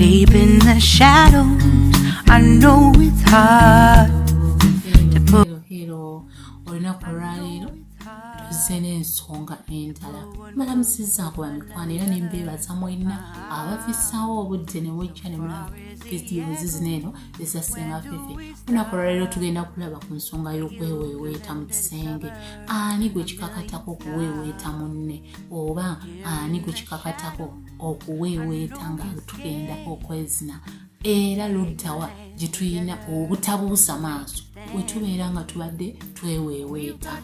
Deep in the shadows, I know it's hard to put. Hello, olunaku olwaleero tuzze n'ensonga endala. Malamusizzaako bamikwano era ne mbeebaza mwenna abafissaawo obudde ne mujja ne mulaba vidiyo zino eno eza Ssenga Fifi. Olunaku olwaleero tugenda kulaba ku nsonga y'okweweeweeta mu kisenge. Ani gwe kikakatako okuweeweeta munne, oba ani gwe kikakatako okuweeweeta nga tugenda okwezina, era luddawa gye tulina obutabuusa maaso we tubeera nga tubadde tweweeweeta.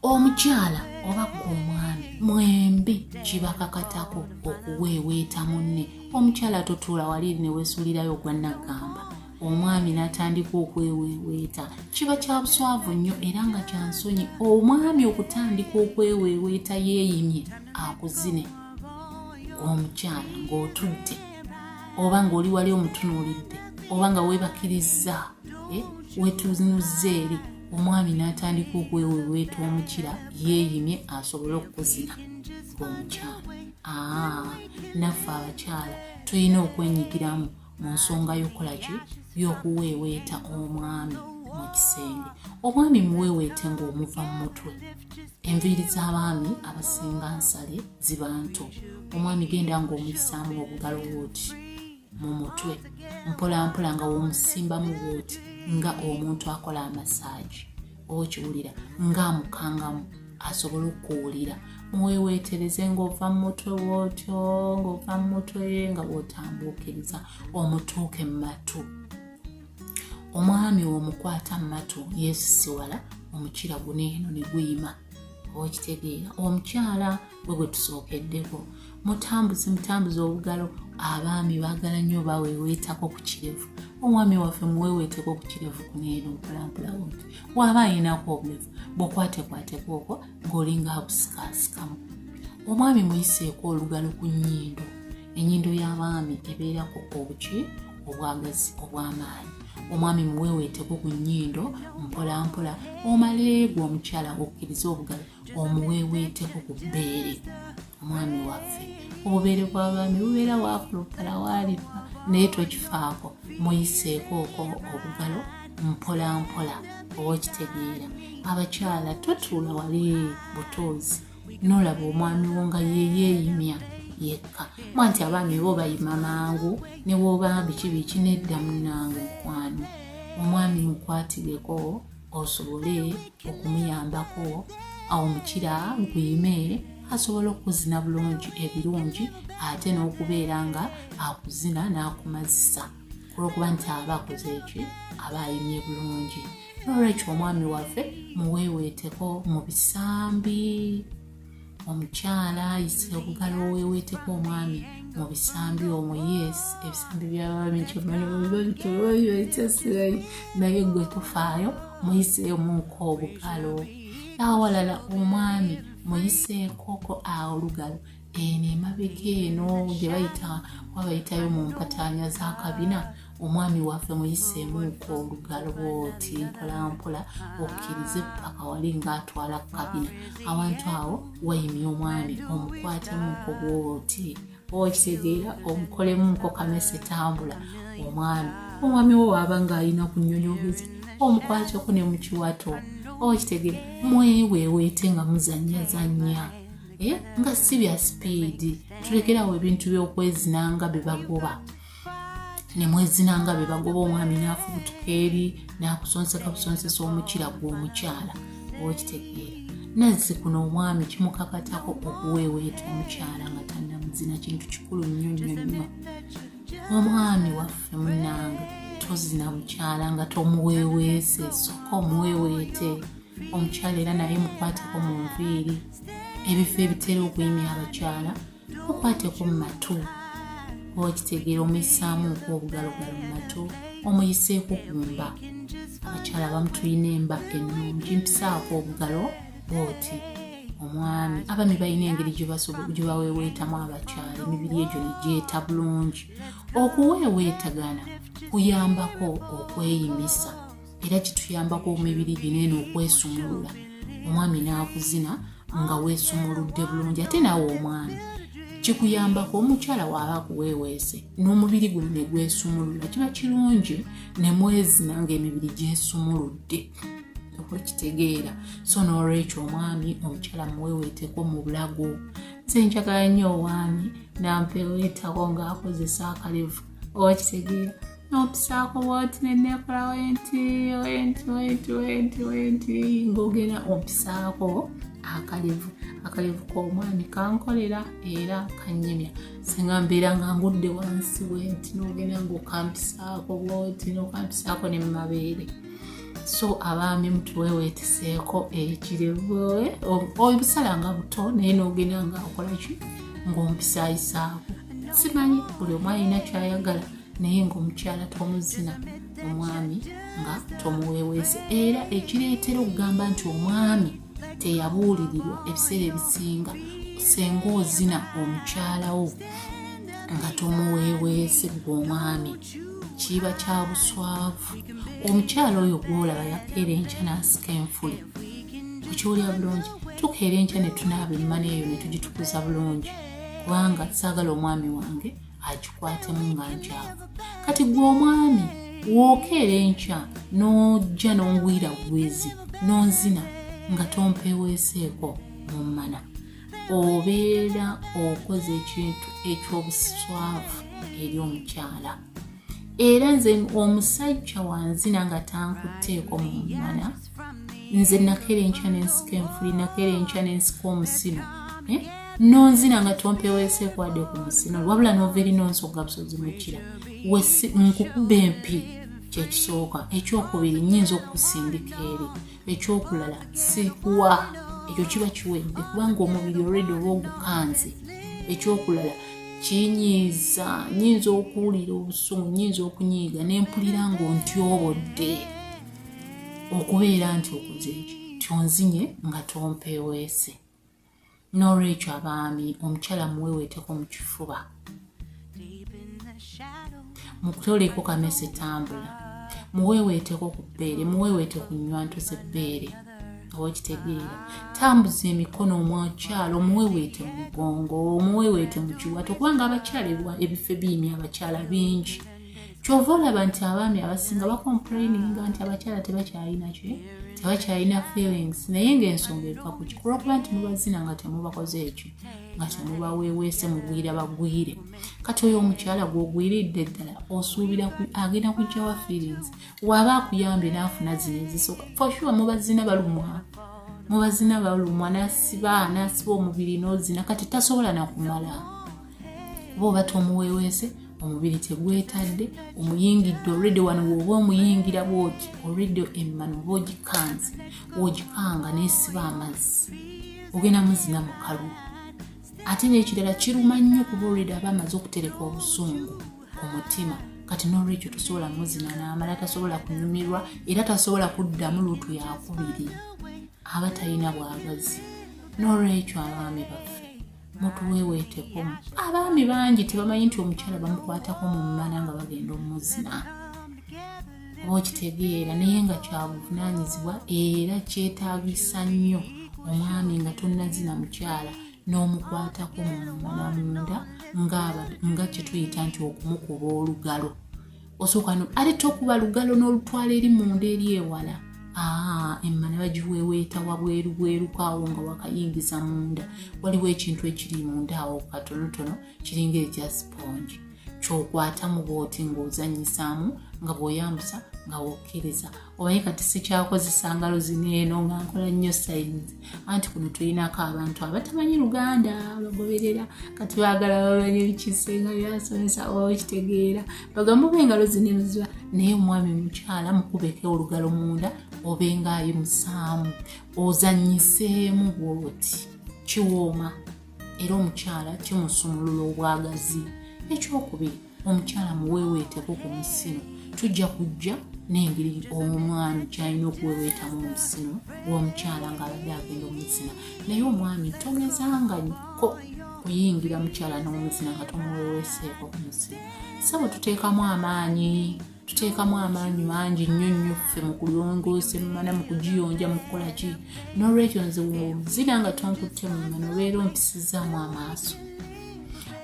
Omukyala oba omwami mwembi kibakakatako okuweeweeta munne. Omukyala totuula wali ne weesuulirayo gwa Nagamba, omwami n'atandika okweweeweeta. Kiba kya buswavu nnyo era nga kya nsonyi omwami okutandika okweweeweeta yeeyimye akuzine omukyala ng'otudde, oba ng'oli wali omutunuulidde, oba nga weebakirizza weetunuuzza eri. Omwami n'atandika okweweeweeta omukira yeeyimye asobole okuzina omukyala. Naffe abakyala tulina okwenyigiramu mu nsonga y'okukola ki, y'okuweeweeta omwami mu kisenge. Omwami muweeweete ng'omuva mu mutwe. Enviiri z'abaami abasinga nsale ziba nto. Omwami genda ng'omuyisaamu obugalo bw'oti mu mutwe, mpola mpola nga w'omusimbamu bw'oti nga omuntu akola amasaagi, okiwulira nga amukangamu asobole okuwulira. Muweeweetereze ng'ova mu mutwe bw'otyo, ng'ova mu mutwe nga bw'otambuukiriza omutuuke mu matu. Omwami omukwata mu matu yeesisiwala, omukira guno eno ne guyima. Okitegeera omukyala gwe tusookeddeko, mutambuze obugalo. Abaami baagala nnyo baweeweetako ku kirevu. Omwami waffe muweeweeteko ku kirevu kuno eno mpolampola bwoti. Waba ayinako obulevu bw'okwatekwateko okwo ng'olinga abusikasikamu. Omwami muyiseeko olugalo ku nnyindo. Ennyindo y'abaami ebeerako obuki obwagazi obw'amaanyi. Omwami muweeweeteko ku nnyindo mpolampola. Omaleegwa omukyala okkiriza obugalo omuweeweeteko ku bbeere. Omwami waffe obubeere bw'abaami bubeera bwakulupala waalifa naye tokifaako, muyiseeko okwo obugalo mpolampola. Okitegeera abakyala totuula wali butoozi n'olaba omwami wo nga yeeyimya yekka. Mwanti abaami bo bayima mangu ne bw'oba biki nedda munnange mukwano. Omwami mukwatireko osobole okumuyambako omukira guyime asobole okuzina bulungi ebirungi, ate n'okubeera nga akuzina n'akumazisa olw'okuba nti aba akoze eki, aba ayimye bulungi. N'olwekyo omwami waffe muweeweeteko mu bisambi. Omukyala ayise obugalo oweeweeteko omwami mu bisambi omwo. Yes, ebisambi by'abaami kyemalibabikyesirai naye gwe tofaayo muyiseemuko obugalo. Awalala omwami muyiseekoko olugalo eno emabega eno gye bayitayo mu mpataanya z'akabina. Omwami waffe muyiseemuko olugalo bw'oti mpolampola okkirize paka wali ng'atwala kabina. Awantu awo wayimye omwami omukwatemuko bw'oti, okitegeera omukolemuko kamese tambula. Omwami wo waba ng'alina ku nnyonyogezi omukwateko ne mu kiwato. Okitegeera mweweeweete nga muzannyazannya nga si bya sipiidi. Tulekerawo ebintu by'okwezina nga bebagoba, ne mwezina nga bebagoba. Omwami n'afubutuka eri n'akusonseka busonsesa omukira gw'omukyala. Okitegeera nazzi kuno omwami kimukakatako okuweeweeta omukyala nga tannamuzina, kintu kikulu nnyo. Omwami waffe munnange tozina mukyala nga tomuweeweese, sokka omuweeweete. Omukyala era naye mukwateko mu nviiri, ebifo ebitera okuyimya abakyala mukwateko mu matu. Okitegeera omuyisaamu obugalo mu matu, omuyiseeko ku mba. Abakyala abamu tulina emba ennungi, mpisaako obugalo bw'oti. Omwami abaami balina engeri gye baweeweetamu abakyala, emibiri egyo ne gyeta bulungi. Okuweeweetagana kuyambako okweyimisa era kituyambako emibiri gino eno okwesumulula. Omwami n'akuzina nga weesumuludde bulungi, ate naawe omwami kikuyambako omukyala waaba kuweeweese n'omubiri guno ne gwesumulula kiba kirungi ne mwezina ng'emibiri gyesumuludde okukitegeera. So n'olwekyo omwami omukyala muweeweeteko mu bulago. Nze njagala nnyo omwami nampeeweetako ng'akozesa akalevu okitegeera n'opisaako bw'oti nenneekola wenti ng'ogenda ompisaako akalevu k'omwami kankolera era kannyimya. Singa mbeera nga ngudde wansi wenti n'ogenda ng'okampisaako bw'oti n'okampisaako ne mu mabeere. So abaami mutuweeweeteseeko ekirevu obusala nga buto naye n'ogenda nga okola ki ng'ompisaayisaako. Simanyi buli omu alina kyayagala naye ng'omukyala tomuzina omwami nga tomuweeweese. Era ekireetera okugamba nti omwami teyabuulirirwa ebiseera ebisinga senga ozina omukyalawo nga tomuweeweese gw'omwami kiba kya buswavu. Omukyala oyo gw'olaba yakeera enkya n'asika enfuli okiwulira bulungi. Tukeera enkya ne tunaaba emmana eyo ne tugitukuza bulungi kubanga saagala omwami wange agikwatemu nga nkyavu. Kati gw'omwami wookeera enkya n'ojja n'ongwira bwezi n'onzina nga tompeeweeseeko mu mmana obeera okoze ekintu eky'obuswavu eri omukyala. Era nze omusajja wanzina nga tankutteeko mu mmana, nze nakeera enkya n'ensika enfuli, nakeera enkya n'ensika omusino, nonzina nga tompeeweeseeko wadde ku musino wabula n'ova eri nonsoga busozi mukira nkukuba empi kyekisooka. Ekyokubiri nnyinza okusindika eri, ekyokulala sikuwa, ekyo kiba kiwedde kubanga omubiri already oba ogukanze. Ekyokulala kinyiiza, nnyinza okuwulira obusungu, nnyinza okunyiiga nempulira ng'ontyobodde okubeera nti okoze eki tyonzinye nga tompeeweese. N'olwekyo abaami omukyala muweeweeteko mu kifuba, mukutoleko kamese tambula, muweeweeteko ku bbeere, muweeweete ku nnywanto z'ebbeere okitegeera. Tambuza emikono omukyala omuweeweete mu mugongo, omuweeweete mu kiwato kubanga abakyala ebifo ebiyimya abakyala bingi. Kyova olaba nti abaami abasinga bakomplaininga nti abakyala tebakyalina feelings, naye ng'ensonga eva ku kikulu okuba nti mubazina nga temubakoze ekyo, nga temubaweeweese mugwira bagwire. Kati oyo omukyala gw'ogwiridde ddala osuubira agenda kujjawa feelings waba akuyambye n'afuna zino ezisooka. For sure mubazina balumwa n'asiba omubiri n'ozina kati tasobola nakumala kuba oba tomuweeweese omubiri tegwetadde omuyingidde already wano woba omuyingira bwoti already emmano oba ogikanze wogikanga n'esiba amazzi ogenda muzina mukalu. Ate n'ekirala kiruma nnyo kuba already aba amaze okutereka obusungu ku mutima. Kati n'olwekyo tosobola muzina n'amala, tasobola kunyumirwa era tasobola kuddamu lutu yakubiri, aba talina bwagazi. N'olwekyo abaami baffe mutuweeweeteko. Abaami bangi tebamanyi nti omukyala bamukwatako mu mmana nga bagenda omuzina oba okitegeera, naye nga kyabuvunaanyizibwa era kyetaagisa nnyo omwami nga tonnazina mukyala n'omukwatako mu mmana munda nga kye tuyita nti okumukuba olugalo. Osooka ate tokuba lugalo n'olutwala eri munda eri ewala. Emmana bagiweeweeta wabwerukawo nga wakayingiza munda. Waliwo ekintu ekiri munda awo katonotono kiringa ekya sponge kyokwata mu bwoti ng'ozanyisaamu nga bw'oyambusa nga wokkiriza. Obaye kati sikyakozesa ngalo zineeno nga nkola nnyo sayinzi, anti kuno tulinako abantu abatamanyi Luganda bagoberera kati baagala bamanyi bikisenga byasomesa oba kitegeera bagamba engalo zineeno ziba, naye omwami mukyala mukubeko olugalo munda obenga ayimusaamu ozanyiseemu bwoti kiwooma era omukyala kimusumulula obwagazi. Ekyokubiri omukyala muweeweeteko ku musino. Tujja kujja n'engeri omwami kyalina okuweeweetamu omusino w'omukyala ng'abadde agenda omuzina, naye omwami togezangako kuyingira mukyala n'omuzina nga tomuweeweeseeko ku musino. Sabo tuteekamu amaanyi mangi nnyo ffe mu kulongoosa emmana, mu kugiyonja, mu kukola ki. N'olwekyo nze w'omuzina nga tonkutte mu mmana obeera ompisizaamu amaaso.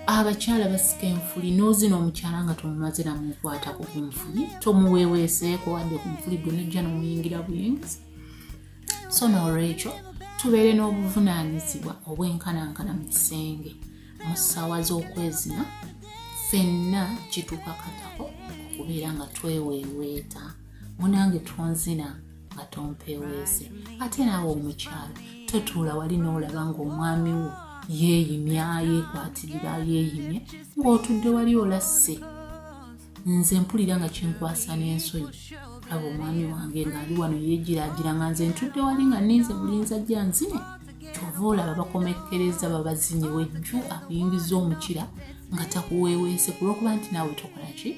abakyala basika enfuli n'ozina omukyala nga tomumaze namukwatako ku nfuli tomuweeweeseeko wadde ku nfuli gwe nejja nomuyingira buyingizi. So n'olwekyo tubeere n'obuvunaanyizibwa obwenkanankana mu kisenge mu ssaawa z'okwezina ffenna kitukakatako okubeera nga tweweeweeta munange tonzina nga tompeeweese. Ate naawe omukyala totuula wali n'olaba ng'omwami wo yeeyimya yeekwatirira yeeyimye ng'otudde wali olasse. Nze mpulira nga kinkwasa n'ensonyi laba omwami wange ng'ali wano yeegiraagira nga nze ntudde wali nga ninze bulinza ajja nzine. Kyova olaba bakomekkereza babazinye wejju akuyingiza omukira nga takuweeweese kulw'okuba nti naawe tokola ki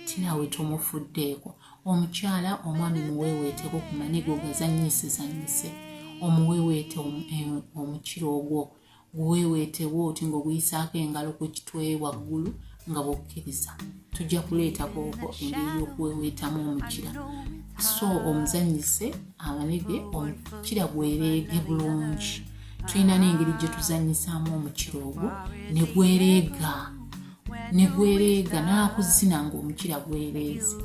ti naawe tomufuddeeko. Omukyala omwami muweeweeteko ku manigo gazannyise omuweeweete omukira ogwo guweeweetewo oti ng'oguyisaako engalo ku kitwe waggulu nga bwokkiriza tujja kuleetako okwo engeri y'okuweeweetamu omukira. So omuzannyise amanege omukira gwereege bulungi. Tulina n'engeri gye tuzannyisaamu omukira ogwo ne gwereega n'akuzina ng'omukira gwereeze.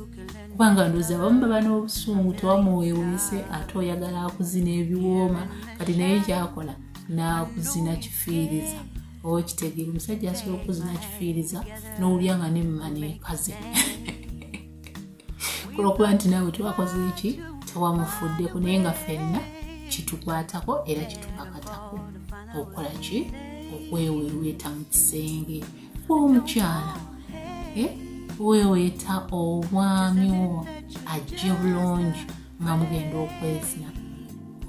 Kubanga ndowooza abamu baba n'obusungu tewamuweeweese ate oyagala akuzina ebiwooma kati naye kyakola n'akuzina kifiiriza. Oba kitegeera omusajja asobola okuzina kifiiriza n'owulya nga n'emma n'ekaze kulw'okuba nti naawe tewakoze ki tewamufuddeko. Naye nga ffenna kitukwatako era kitukakatako okukola ki okweweeweeta mu kisenge. Omukyala weeweeta omwami wo ajje bulungi nga mugenda okwezina.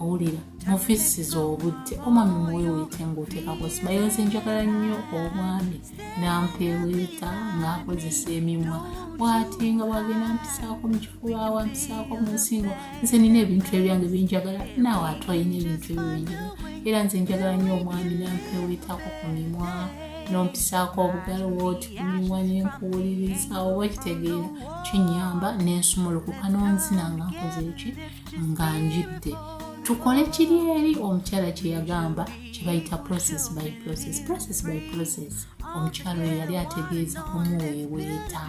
Owulira mufisiza obudde omwami muweeweete ng'oteekako simayo. Nze njagala nnyo omwami nampeeweeta ng'akozesa emimwa bw'ati nga bwagenda mpisaako mu kifuba wampisaako mu nsingo. Nze nina ebintu ebyange binjagala naawe ate olina ebintu ebyo binjagala. Era nze njagala nnyo omwami nampeeweetako ku mimwa nompisaako obugalo bwoti ku mimwa nenkuwuliriza. Oba kitegeera kinyamba nensumulukuka nonzina nga nkoze eki nga njidde. Tukole kiri eri omukyala kye yagamba kye bayita process by process. Omukyala oyo yali ategeeza kumuweeweeta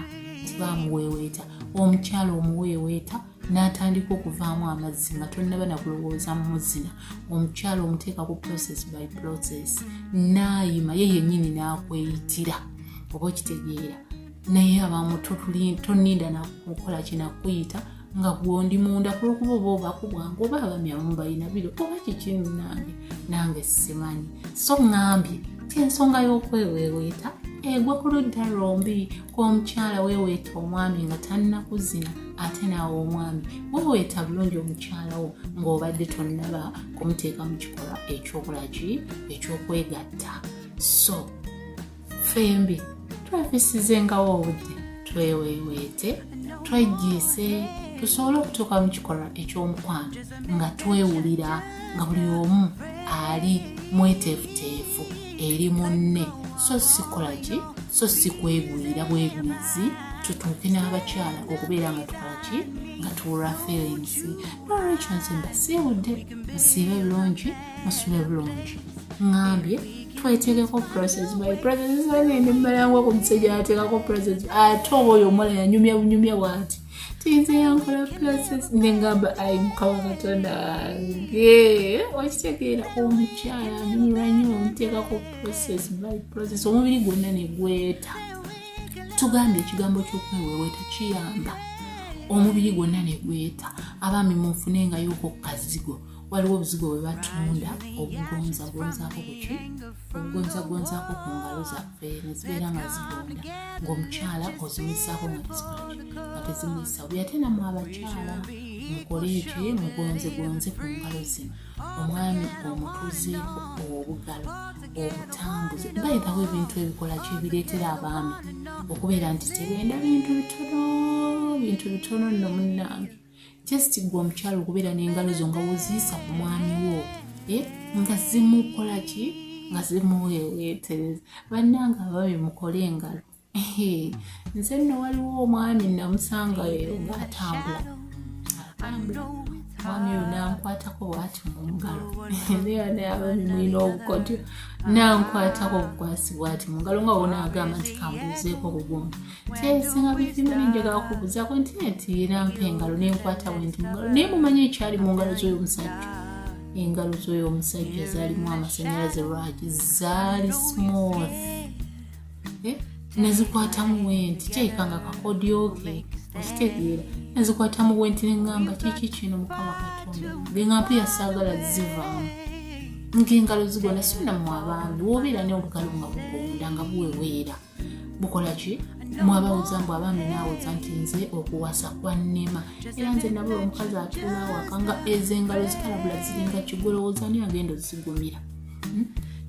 tibamuweeweeta. Omukyala omuweeweeta n'atandika okuvaamu amazzi nga tonnaba na kulowooza mu muzina. Omukyala omuteeka ku process by process n'ayima ye yennyini n'akweyitira. Oba okitegeera naye abamu tonninda nakukola kinakuyita nga gwondi munda kulw'okuba oba obakubwanga oba abamyamu balina biro oba kiki nange simanyi. So ngambye ti ensonga y'okweweeweeta egwa ku ludda lwombi. K'omukyala weeweeta omwami nga tannakuzina ate naawe omwami weeweeta bulungi omukyala wo ng'obadde tonnaba kumuteeka mu kikolwa ekyokulaki ekyokwegatta. So fembi twefisizengawo obudde tweweeweete twejjiise tusobole okutuuka mu kikolwa eky'omukwano nga twewulira nga buli omu ali mweteefuteefu eri munne. So sikola ki so si kwegwira bwegwizi. Tutuuke n'abakyala okubeera nga tukola ki nga tuwulira feelings. N'olwekyo nze mbasiibudde musiibe bulungi musule bulungi. Ngambye tweteekeko process by process. Nende mbalangwa ku musajja ateekako process ate oba oyo omwana yanyumya bunyumya bw'ati tinze yankola process nengamba ayi mukama katonda wange. Wakitegeera omukyala anyumirwa nnyo omuteekako process by process omubiri gwonna ne gweta. Tugambye ekigambo ky'okweweeweeta kiyamba omubiri gwonna ne gweta. Abaami munfunengayooko ku kazigo. Waliwo obuzigo bwe batunda obugonzagonzaako kuki obugonzagonzaako ku ngalo zaffe ne zibeera nga zigonda ng'omukyala ozimulisaako nga tezimulisa. Bwe ate nammwe abakyala mukole eki mugonzegonze ku ngalo zino. Omwami omutuuzeeko obugalo obutambuze. Bayitawo ebintu ebikola kyebireetera abaami okubeera nti tebenda bintu bitono nno munnange. Just gwe omukyala okubeera n'engalo zo nga woziyisa ku mwami wo nga zimukola ki nga zimuweeweetereza. Bannange abaami mukole engalo. Nze nno waliwo omwami namusanga ng'atambula omwami oyo nankwatako bwati mu ngalo naye abaami mulina obukodyo nankwatako bukwasi bwati mu ngalo nga wona agamba nti kambuuzeeko bugumu tesinga bifimu binjagala kubuuzaako nti era mpa engalo nenkwata bwenti mu ngalo naye mumanyi ekyali mu ngalo z'oyo omusajja engalo z'oyo omusajja zaalimu amasannyalaze lwaki zaali smooth nezikwatamu wenti kyayikanga kakodyo ke okitegeera nezikwatamu wenti neŋŋamba kiki kino mukama katonda ngeŋŋampu yasaagala zivaamu ng'engalo zigona sinamu abaami wobeera ne obugalo nga bugonda nga buweweera bukola ki mwabawuza mbu abaami naawuza nti nze okuwasa kwa nnema era nze nabula omukazi atuula awaka nga ez'engalo zikalabula ziringa kigolowooza ni agenda ozigumira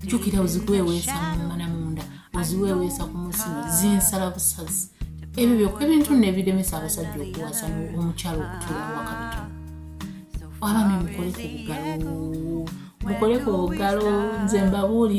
jjukira ozikuweweesa mu mana munda oziweweesa ku musino zinsala busazi ebyo byokka ebintu nebiremesa abasajja okuwasa omukyalo okutuula awaka bitono abaami mukole ku bugalo nze mbabuuli